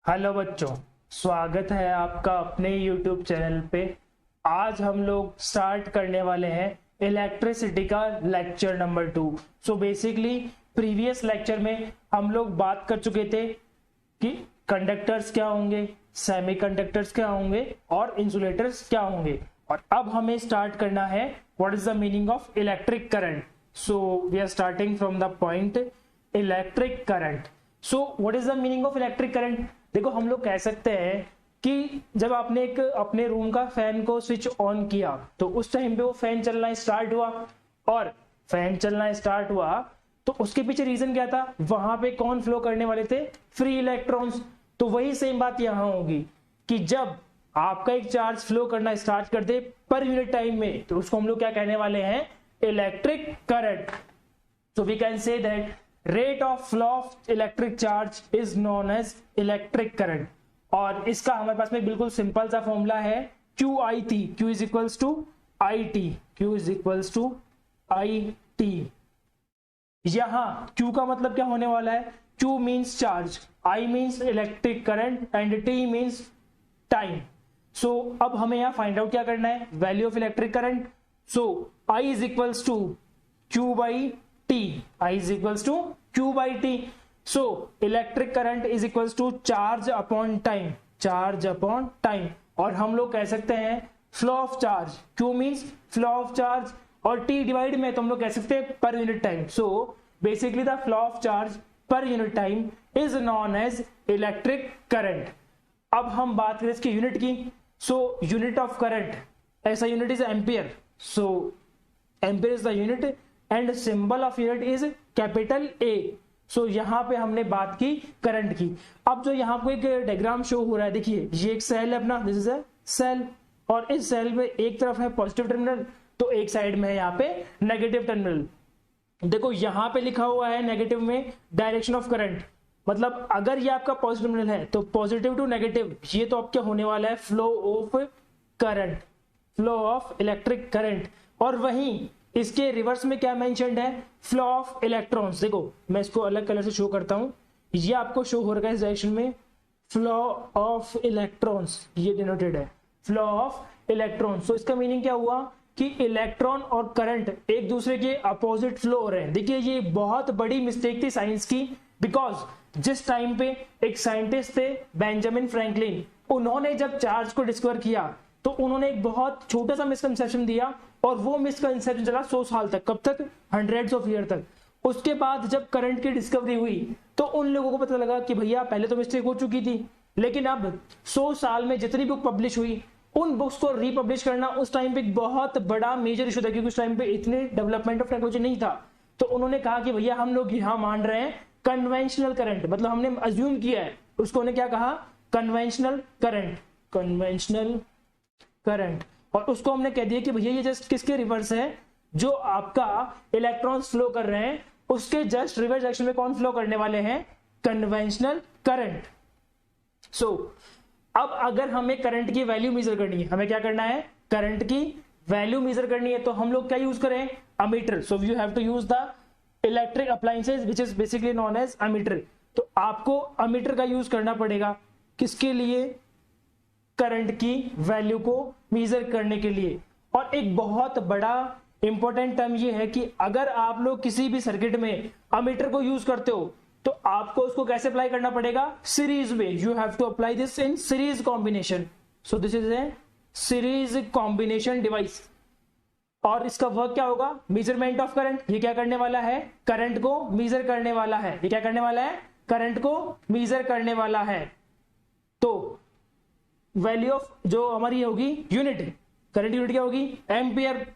Hello बच्चों, स्वागत है आपका अपने YouTube चैनल पे। आज हम लोग स्टार्ट करने वाले हैं इलेक्ट्रिसिटी का lecture number 2। So basically previous lecture में हम लोग बात कर चुके थे कि कंडक्टर्स क्या होंगे, सेमीकंडक्टर्स क्या होंगे और इंसुलेटर्स क्या होंगे। और अब हमें स्टार्ट करना है what is the meaning of electric current. So we are starting from the point electric current. So what is the meaning of electric current. देखो, हम लोग कह सकते हैं कि जब आपने एक अपने रूम का फैन को स्विच ऑन किया तो उस टाइम पे वो फैन चलना स्टार्ट हुआ, और फैन चलना स्टार्ट हुआ तो उसके पीछे रीजन क्या था, वहां पे कौन फ्लो करने वाले थे, फ्री इलेक्ट्रॉन्स। तो वही सेम बात यहां होगी कि जब आपका एक चार्ज फ्लो करना स्टार्ट कर दे पर यूनिट टाइम में तो उसको हम लोग क्या कहने वाले हैं, electric current. So we can say that rate of flow of electric charge is known as electric current। और इसका हमारे पास में बिल्कुल सिंपल सा फॉर्मूला है QIT, Q is equals to IT, Q is equals to IT। यहां Q का मतलब क्या होने वाला है, Q means charge, I means electric current and T means time। So अब हमें यहाँ फाइंड आउट क्या करना है, value of electric current. So I is equals to Q by T, I is equals to Q by T। So electric current is equals to charge upon time, charge upon time। और हम लोग कह सकते हैं flow of charge, Q means flow of charge और T divide में तो हम लोग कह सकते हैं per unit time. So basically the flow of charge per unit time is known as electric current। अब हम बात करें इसकी यूनिट की। So unit of current, ऐसा unit is ampere. So ampere is the unit and symbol of unit is capital A। सो यहां पे हमने बात की करंट की। अब जो यहाँ को एक डायग्राम शो हो रहा है, देखिए ये एक सेल है अपना, दिस इज अ सेल, और इस सेल में एक तरफ है पॉजिटिव टर्मिनल तो एक साइड में है यहाँ पे नेगेटिव टर्मिनल। देखो यहाँ पे लिखा हुआ है नेगेटिव में डायरेक्शन ऑफ करंट, मतलब अगर ये आपका पॉजिटिव टर्मिनल है तो पॉजिटिव टू नेगेटिव ये तो आपका होने वाला है flow of current, flow of electric current. और वहीं इसके रिवर्स में क्या मेंशन्ड है, फ्लो ऑफ इलेक्ट्रॉन्स। देखो मैं इसको अलग कलर से शो करता हूं, ये आपको शो हो रहा है इस डायरेक्शन में, फ्लो ऑफ इलेक्ट्रॉन्स ये डिनोटेड है, फ्लो ऑफ इलेक्ट्रॉन्स। तो इसका मीनिंग क्या हुआ कि इलेक्ट्रॉन और करंट एक दूसरे के अपोजिट फ्लो हो रहे हैं। देखिए ये बहुत बड़ी मिस्टेक थी साइंस की, बिकॉज जिस टाइम पे एक साइंटिस्ट थे बेंजामिन फ्रैंकलिन, उन्होंने जब चार्ज को डिस्कवर किया तो उन्होंने एक बहुत छोटा सा मिसकंसेप्शन दिया और वो मिसकंसेप्शन चला 100 साल तक। कब तक, हंड्रेड्स ऑफ ईयर तक। उसके बाद जब करंट की डिस्कवरी हुई तो उन लोगों को पता लगा कि भैया पहले तो मिस्टेक हो चुकी थी, लेकिन अब 100 साल में जितनी बुक पब्लिश हुई उन बुक्स को रीपब्लिश करना उस टाइम पे बहुत बड़ा मेजर इशू था, क्योंकि उस टाइम पे इतनी डेवलपमेंट ऑफ टेक्नोलॉजी नहीं था। तो उन्होंने कहा कि भैया हम लोग यहाँ मान रहे हैं कन्वेंशनल करंट, मतलब हमने अज्यूम किया है, उसको उन्होंने क्या कहा, कन्वेंशनल करंट, कन्वेंशनल करंट। और उसको हमने कह दिया कि भैया ये जस्ट किसके रिवर्स है, जो आपका इलेक्ट्रॉन्स फ्लो कर रहे हैं उसके जस्ट रिवर्स डायरेक्शन में कौन फ्लो करने वाले हैं, कन्वेंशनल करंट। सो अब अगर हमें करंट की वैल्यू मेजर करनी है, हमें क्या करना है, करंट की वैल्यू मेजर करनी है, तो हम लोग क्या यूज करें, ammeter. So you have to use the electric appliances which is basically known as ammeter. तो आपको अमीटर का यूज करना पड़ेगा किसके लिए, करंट की वैल्यू को मेजर करने के लिए। और एक बहुत बड़ा इंपॉर्टेंट टर्म ये है कि अगर आप लोग किसी भी सर्किट में अमीटर को यूज करते हो तो आपको उसको कैसे अप्लाई करना पड़ेगा, सीरीज में। You have to apply this in series combination. So this is a series combination device. और इसका वर्क क्या होगा, मेजरमेंट ऑफ करंट। ये क्या करने वाला है, करंट को मेजर करने वाला है। ये क्या करने वाला है, करंट को मेजर करने वाला है। तो वैल्यू ऑफ जो हमारी होगी यूनिट, करंट यूनिट क्या होगी, एम्पियर।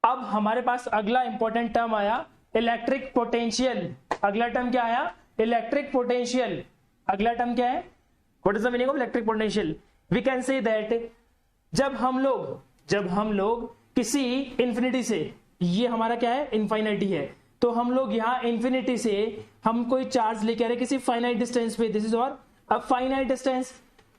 अब हमारे पास अगला इंपॉर्टेंट टर्म आया इलेक्ट्रिक पोटेंशियल। अगला टर्म क्या आया, इलेक्ट्रिक पोटेंशियल। अगला टर्म क्या है, what is the meaning of electric potential. We can say that जब हम लोग किसी इंफिनिटी से, ये हमारा क्या है, इनफाइनाइटी है, तो हम लोग यहाँ इंफिनिटी से हम कोई चार्ज लेके आ रहे किसी फाइनाइट डिस्टेंस पे, दिस इज और अ फाइनाइट डिस्टेंस।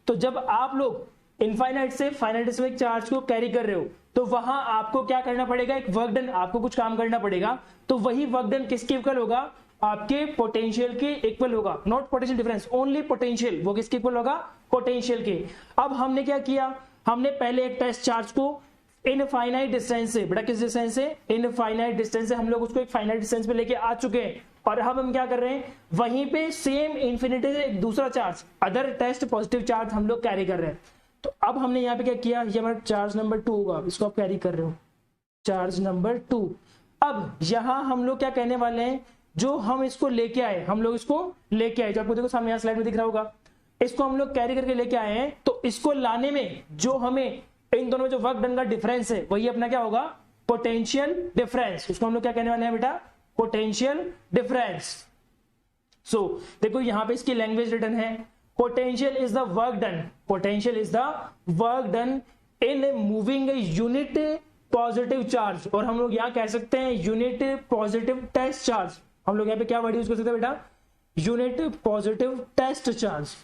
तो जब आप लोग इनफाइनाइट से फाइनाइट डिस्टेंस में चार्ज को कैरी कर रहे हो तो वहां आपको क्या करना पड़ेगा, एक वर्क डन, आपको कुछ काम करना पड़ेगा। तो वही वर्क डन किसके इक्वल होगा, आपके पोटेंशियल के इक्वल होगा, not potential difference, only potential, वो किसके इक्वल होगा, पोटेंशियल के। अब हमने क्या किया, हमने पहले एक टेस्ट चार्ज को इनफाइनाइट डिस्टेंस से, बेटा किस डिस्टेंस से, इनफाइनाइट डिस्टेंस से हम लोग उसको एक फाइनाइट डिस्टेंस पे लेके आ चुके हैं, और अब हम क्या कर रहे हैं, वहीं पे सेम इन्फिनिटी से एक दूसरा charge, other test positive charge हम लोग कैरी कर रहे हैं। तो अब हमने यहाँ पे क्या किया, ये हमारा चार्ज नंबर 2 होगा, इसको आप कैरी कर रहे हो, चार्ज नंबर 2। अब यहां हम लोग क्या कहने वाले हैं, जो हम इसको लेके आए, हम लोग इसको लेके आए, जो आपको देखो सामने यहाँ स्लाइड में दिख रहा होगा, इसको हम लोग कैरी करके लेके आए हैं, तो इसको लाने में जो हमें इन दोनों में जो वर्क डन का डिफरेंस है वही अपना क्या होगा, पोटेंशियल डिफरेंस। उसको हम लोग क्या कहने वाले हैं बेटा, पोटेंशियल डिफरेंस। सो देखो यहां पे इसकी लैंग्वेज रिटर्न है, potential is the work done, potential is the work done in moving unit positive charge, और हम लोग यहां कह सकते हैं यूनिट पॉजिटिव टेस्ट चार्ज। हम लोग यहां पे क्या वर्ड यूज कर सकते हैं बेटा, यूनिट पॉजिटिव टेस्ट चार्ज,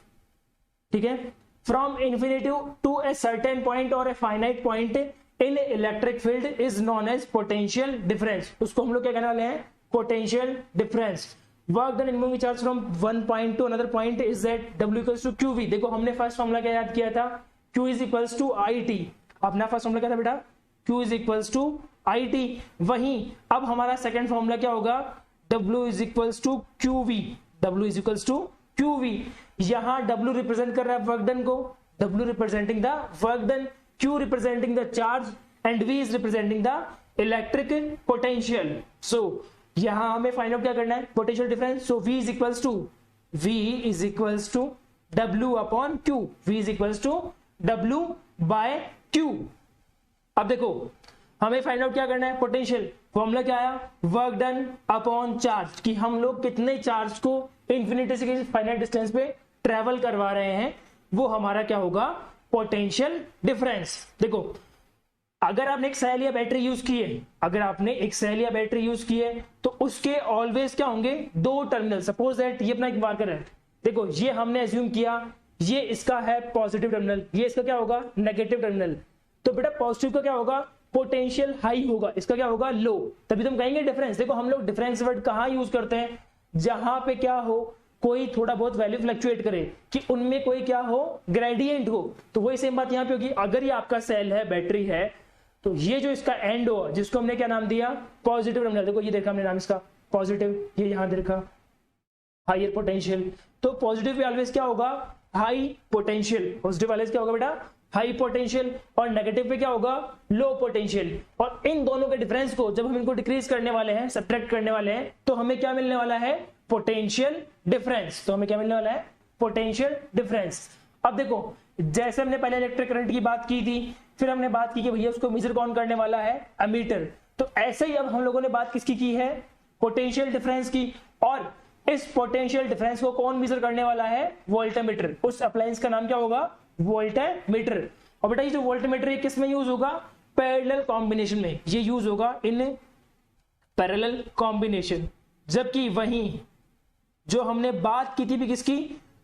ठीक है। From infinity to a certain point और a finite point in electric field is known as potential difference, उसको हम लोग क्या कहने वाले हैं, potential difference. Work done in moving charge from one point to another point is that W equals to QV। देखो हमने फर्स्ट फॉर्मूला क्या याद किया था, Q is equals to IT, अपना फर्स्ट फॉर्मूला क्या था बेटा, Q is equals to IT। वहीं अब हमारा सेकंड फॉर्मूला क्या होगा, W is equals to QV, W is equals to QV। यहां W रिप्रेजेंट कर रहा है वर्क डन को, W representing the work done, Q representing the charge and V is representing the electric potential. So यहां हमें find out क्या करना है, potential difference. So V is equals to W upon Q, V is equals to W by Q। अब देखो हमें find out क्या करना है, पोटेंशियल, फॉर्मूला क्या आया, वर्क डन अपॉन चार्ज, कि हम लोग कितने चार्ज को इन्फिनिटी से फाइनाइट डिस्टेंस पे ट्रेवल करवा रहे हैं, वो हमारा क्या होगा, पोटेंशियल डिफरेंस। देखो अगर आपने एक सेल या बैटरी यूज की है, अगर आपने एक सेल या बैटरी यूज की है तो उसके ऑलवेज क्या होंगे, दो टर्मिनल। सपोज दैट ये अपना एक मार्कर है, देखो ये हमने एज्यूम किया ये इसका है पॉजिटिव टर्मिनल, ये इसका क्या होगा, नेगेटिव टर्मिनल। तो बेटा पॉजिटिव का क्या होगा, पोटेंशियल हाई होगा, इसका क्या होगा, लो, तभी तुम कहेंगे डिफरेंस। देखो हम लोग डिफरेंस वर्ड कहां यूज करते हैं, जहां पे क्या हो, कोई थोड़ा बहुत वैल्यू फ्लक्चुएट करे, कि उनमें कोई क्या हो, ग्रेडियंट हो। तो वही सेम बात यहां पे होगी, अगर ये आपका सेल है, बैटरी है, तो ये जो इसका एंड हो, जिसको हमने क्या नाम दिया, पॉजिटिव टर्मिनल, देखो ये देखा हमने नाम इसका पॉजिटिव, ये यहां देखा हायर पोटेंशियल। तो पॉजिटिव पे ऑलवेज क्या होगा, हाई पोटेंशियल, पॉजिटिव ऑलवेज क्या होगा बेटा, हाई पोटेंशियल, और नेगेटिव पे क्या होगा, लो पोटेंशियल। और इन दोनों के डिफरेंस को जब हम इनको डिक्रीज करने वाले हैं, सब्ट्रैक्ट करने वाले हैं, तो हमें क्या मिलने वाला है, पोटेंशियल डिफरेंस। तो हमें क्या मिलने वाला है, पोटेंशियल डिफरेंस। अब देखो जैसे हमने पहले इलेक्ट्रिक करंट की बात की थी, फिर हमने बात की कि भैया उसको मेजर कौन करने वाला है, एमीटर। तो ऐसे ही अब हम लोगों ने बात किसकी की है, पोटेंशियल डिफरेंस की। और इस पोटेंशियल डिफरेंस को कौन मेजर करने वाला है, वोल्टमीटर। उस अप्लायंस का नाम क्या होगा, वोल्टमीटर। और बेटा ये जो वोल्टमीटर किस में यूज होगा, पैरेलल कॉम्बिनेशन में, ये यूज होगा इन पैरेलल कॉम्बिनेशन। जबकि वहीं जो हमने बात की थी भी किसकी,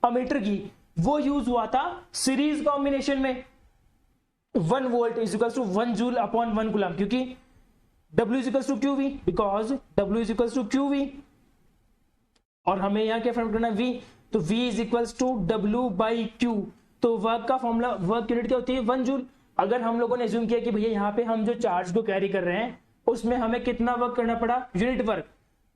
अमीटर की, वो यूज हुआ था सीरीज कॉम्बिनेशन में। 1 volt is equal to 1 joule upon 1 coulomb, क्योंकि W is equal to QV, because W is equal to QV, और हमें यहां क्या फाइंड करना है, V। तो V is equal to W by Q। तो वर्क का फॉर्मूला, वर्क यूनिट क्या होती है, 1 जूल। अगर हम लोगों ने एज्यूम किया कि भैया यहाँ पे हम जो चार्ज को कैरी कर रहे हैं उसमें हमें कितना वर्क करना पड़ा, यूनिट वर्क,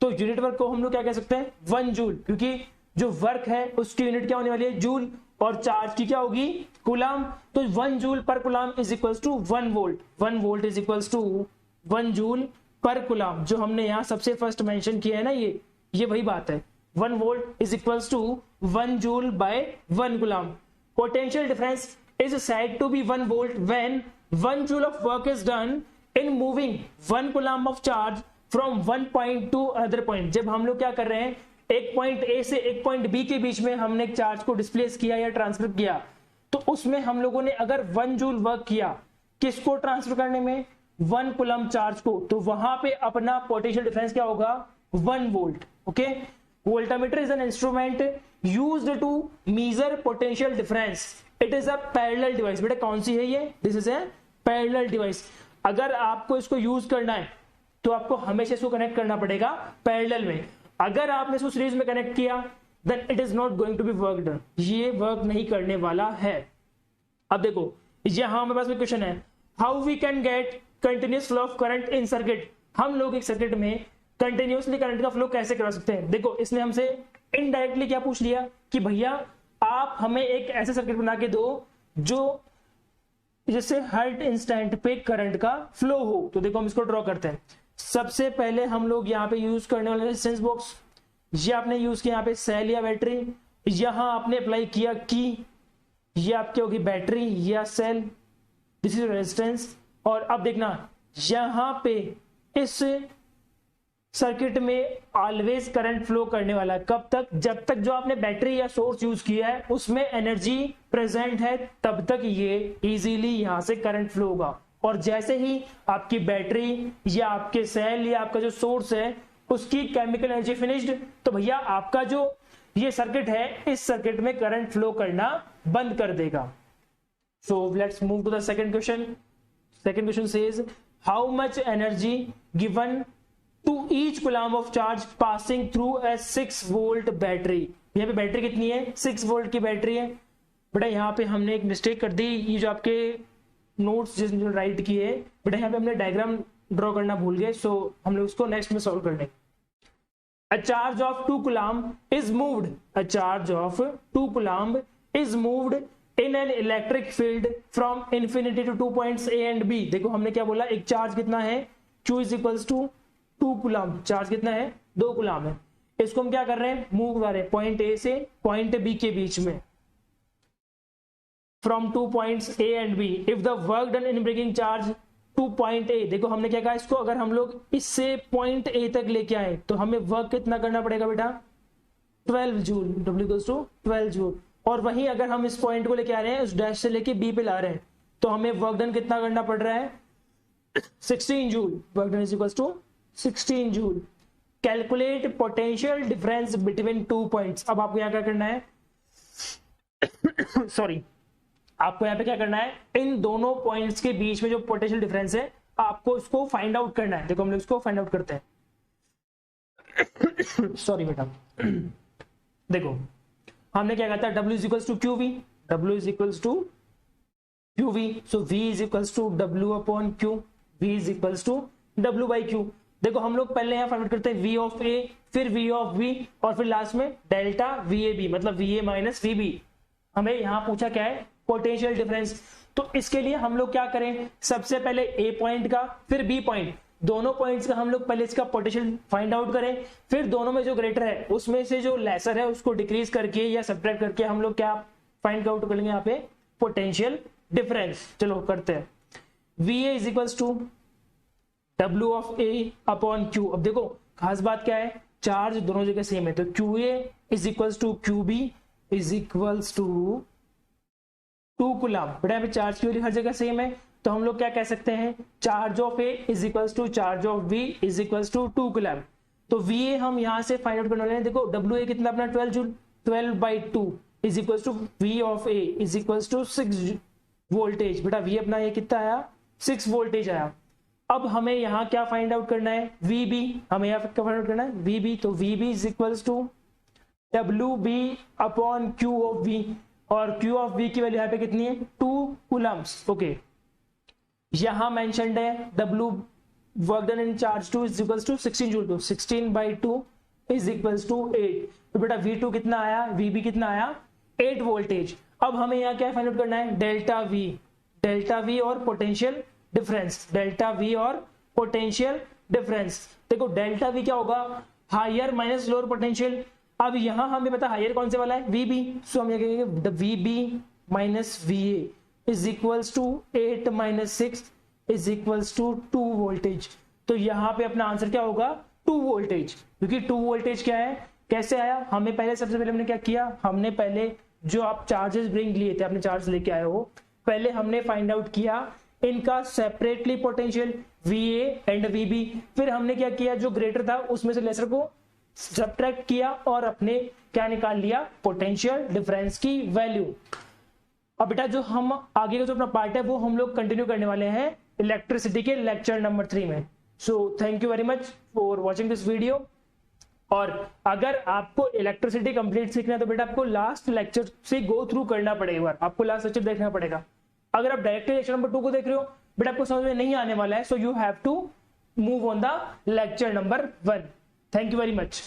तो यूनिट वर्क को हम लोग क्या कह सकते हैं, 1 जूल, क्योंकि जो वर्क है उसकी यूनिट क्या होने वाली है, जूल, और चार्ज की क्या होगी, कूलम। तो 1 joule per coulomb is equal to 1 volt, 1 volt is equal to 1 joule per coulomb. जो हमने यहाँ सबसे फर्स्ट मेंशन किया है ना, ये वही बात है, 1 volt is equal to 1 joule by 1 coulomb. Potential difference is said to be 1 volt when 1 joule of work is done in moving 1 coulomb of charge from one point to another point। जब हम लोग क्या कर रहे हैं, एक point A से एक पॉइंट B के बीच में हमने एक चार्ज को डिस्प्लेस किया या ट्रांसफर किया, तो उसमें हम लोगों ने अगर 1 जूल वर्क किया, किसको ट्रांसफर करने में, 1 कूलम्ब चार्ज को, तो वहां पे अपना पोटेंशियल डिफरेंस क्या होगा, 1 volt. Okay, voltmeter is an instrument used to measure potential difference. It is a parallel device। बेटा कौन सी है ये, this is A parallel device। अगर आपको इसको यूज करना है तो आपको हमेशा इसको कनेक्ट करना पड़ेगा पैरेलल में। अगर आपने इसको सीरीज में कनेक्ट किया then it is not going to be work done, ये वर्क नहीं करने वाला है। अब देखो यहां हमारे पास में क्वेश्चन है, how we can get continuous flow of current in circuit. हम लोग एक सर्किट में कंटिन्यूसली करंट का फ्लो कैसे करा सकते हैं। देखो इसने हमसे इनडायरेक्टली क्या पूछ लिया कि भैया आप हमें एक ऐसा सर्किट बना के दो जो जैसे हर इंस्टेंट पे करंट का फ्लो हो। तो देखो हम इसको ड्रॉ करते हैं। सबसे पहले हम लोग यहाँ पे यूज करने वाले रेजिस्टेंस बॉक्स, ये आपने यूज किया यहाँ पे सेल या बैटरी, यहां आपने अप्लाई किया की, ये आपकी होगी बैटरी या सेल, दिस इज रेजिस्टेंस। और अब देखना यहां पे इस सर्किट में ऑलवेज करंट फ्लो करने वाला है, कब तक, जब तक जो आपने बैटरी या सोर्स यूज किया है उसमें एनर्जी प्रेजेंट है तब तक ये इजीली यहां से करंट फ्लो होगा। और जैसे ही आपकी बैटरी या आपके सेल या आपका जो सोर्स है उसकी केमिकल एनर्जी फिनिश्ड, तो भैया आपका जो ये सर्किट है इस सर्किट में करंट फ्लो करना बंद कर देगा। So let's move to the second question. Second question says how much energy given to each coulomb of charge passing through a 6 volt battery. यहाँ पे बैटरी कितनी है, 6 वोल्ट की बैटरी है। बेटा यहाँ पे हमने एक मिस्टेक कर दी, ये जो आपके नोट्स जिसने राइट किए बेटा यहाँ पे हमने डायग्राम ड्रॉ करना भूल गए, सो हम लोग उसको नेक्स्ट में सॉल्व कर लेंगे। A charge of 2 coulomb is moved. A charge of 2 coulomb is moved in an electric field from infinity to 2 points A and B. देखो हमने क्या बोला, एक चार्ज कितना है Q is equals to 2 coulomb। Charge कितना है 2 coulomb है। इसको हम क्या कर रहे हैं, मूव कर रहे हैं पॉइंट A से पॉइंट B के बीच में from 2 points A and B. If the work done in bringing charge two point A, देखो हमने क्या कहा इसको, अगर हम लोग इससे पॉइंट ए तक लेके आए तो हमें वर्क कितना करना पड़ेगा बेटा 12 joule, W equals to 12 joule. और वहीं अगर हम इस पॉइंट को लेके आ रहे हैं उस डैश से लेके बी पे ला रहे हैं तो हमें वर्क डन कितना करना पड़ रहा है 16 joule. Work done is equals to 16 joule. Calculate potential difference between 2 points. अब आपको यहाँ क्या करना है सॉरी आपको यहाँ पे क्या करना है, इन दोनों पॉइंट्स के बीच में जो पोटेंशियल डिफरेंस है आपको उसको फाइंड आउट करना है। देखो हम लोग इसको फाइंड आउट करते हैं सॉरी बेटा देखो हमने क्या कहता है W is equals to QV, W is equals to QV, so V is equals to W upon Q, V is equals to W by Q। देखो हम लोग पहले यहाँ फाइंड आउट करते हैं V ऑफ A, फिर V ऑफ V और फिर लास्ट में डेल्टा VAB मतलब VA माइनस VB। हमें यहाँ पूछा क्या है पोटेंशियल डिफरेंस। तो इसके लिए हम लोग क्या करें, सबसे पहले ए पॉइंट का फिर बी पॉइंट, दोनों पॉइंट्स का हम लोग पहले इसका पोटेंशियल फाइंड आउट करें, फिर दोनों में जो ग्रेटर है उसमें से जो लेसर है उसको डिक्रीज करके या सब्ट्रैक्ट करके हम लोग क्या फाइंड आउट करेंगे यहाँ पे पोटेंशियल डिफरेंस। चलो करते हैं। VA is equals to W of A upon Q। अब देखो खास बात क्या है, चार्ज दोनों जगह सेम है तो QA is equals to QB is equals to 2 coulomb. बेटा यहाँ पे चार्ज की वैल्यू हर जगह सेम है तो हम लोग क्या कह सकते हैं, charge of A is equals to charge of B is equals to 2 coulomb. तो VA हम यहाँ से फाइंड आउट करने वाले हैं। देखो WA कितना अपना 12 joule, 12 by 2 is equals to V of A is equals to 6 voltage. बेटा V अपना ये कितना आया 6 वोल्टेज आया। अब हमें यहाँ क्या फाइंड आउट करना है VB, हमें यहाँ क्या फाइंड आउट करना है VB, तो VB is equals to WB upon Q of V और Q ऑफ V की वैल्यू यहाँ पे कितनी है 2 कूलम्स। ओके यहां मेंशन्ड है W work done in charge 2 is equals to 16 joule, तो 16 बाई 2 इज इक्वल्स टू 8। तो बेटा V2 कितना आया, VB कितना आया 8 वोल्टेज। अब हमें यहाँ क्या फाइंड आउट करना है डेल्टा V और पोटेंशियल डिफरेंस, डेल्टा V और पोटेंशियल डिफरेंस। देखो डेल्टा V क्या होगा, हायर माइनस लोअर पोटेंशियल। अब यहां हमें पता हायर कौन से वाला है VB, सो हम ये कहेंगे VB minus VA is equals to 8 minus 6 is equals to 2 voltage. तो यहाँ पे अपना आंसर क्या होगा 2 वोल्टेज, क्योंकि 2 वोल्टेज क्या है कैसे आया, हमें पहले सबसे पहले हमने क्या किया, हमने पहले जो आप चार्जेस ब्रिंग लिए थे, आपने चार्ज लेके आए हो, पहले हमने फाइंड आउट किया इनका separately potential VA and VB, फिर हमने क्या किया जो ग्रेटर था उसमें से लेसर को सब्ट्रैक्ट किया और अपने क्या निकाल लिया पोटेंशियल डिफरेंस की वैल्यू। अब बेटा जो हम आगे का जो अपना पार्ट है वो हम लोग कंटिन्यू करने वाले हैं इलेक्ट्रिसिटी के लेक्चर नंबर 3 में। So thank you very much for watching this video. और अगर आपको इलेक्ट्रिसिटी कंप्लीट सीखना है तो बेटा आपको लास्ट लेक्चर से गो थ्रू करना पड़ेगा, आपको लास्ट लेक्चर देखना पड़ेगा। अगर आप डायरेक्टली लेक्चर नंबर 2 को देख रहे हो बेटा आपको समझ में नहीं आने वाला है, so you have to move on the lecture number 1। Thank you very much.